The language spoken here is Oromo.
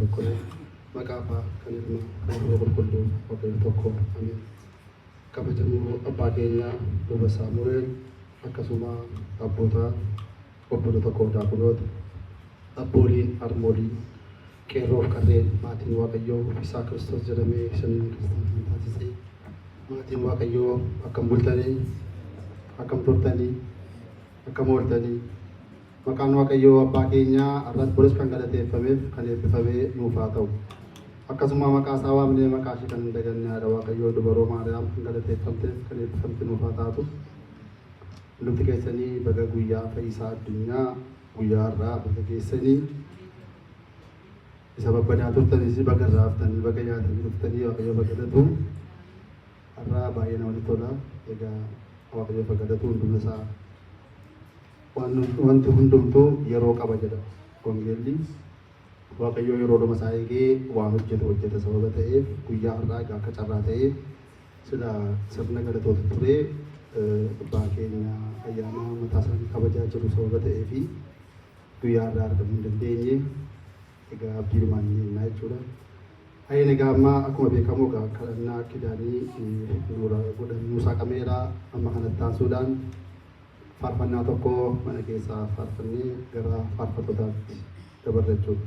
tokko maqaafaa kan ilma kan yeroo qulqulluu waaqayyo tokko amiin. Kabajamuu abbaa keenya luba Saamu'eel akkasuma abboota obboloota koo daakuloota abbooliin harmoolii qeerroof qarreen maatiin waaqayyoo isaa Kiristoos jedhamee saniin kiristaanaa taasisee maatiin waaqayyoo akkam bultanii akkam turtanii akkam ooltanii maqaan waaqayyoo abbaa keenyaa arras boris kan galateeffameef kan eebbifamee nuuf haa ta'u. Akkasuma maqaa isaa waamnee maqaa ishee kan hin daganne haadha waaqayyoo dubaroo Maariyaam kan galateeffamteef kan eebbifamte nuuf haa taatu. Hundumti keessanii baga guyyaa fayyisaa addunyaa guyyaa irraa baga geessanii isa babbadaa turtanis baga irraa haftanii baga nyaatanii dhuftanii waaqayyoo bagadatu irraa baay'ee namatti tola. Egaa waaqayyoo bagadatu hunduma isaa wanti hundumtuu yeroo qaba jedha wangeelli. Waaqayyoo yeroo dhuma isaa eegee waan hojjeta sababa ta'eef guyyaa irraa akka carraa ta'ee sila sirna galatoota ture abbaa keenya ayyaana mataa isaanii kabajaa jiru sababa ta'eefi guyyaa irraa argamuu hin dandeenye. Egaa abdiinumaan jennaa jechuudha. Hayyeen egaa amma akkuma beekamu egaa kadhannaa kidaanii nuura godhannuu saaqameera. Amma kanatti taasisuudhaan faarfannaa tokko mana keessaa faarfannee gara faarfattootaatti dabarra jechuudha.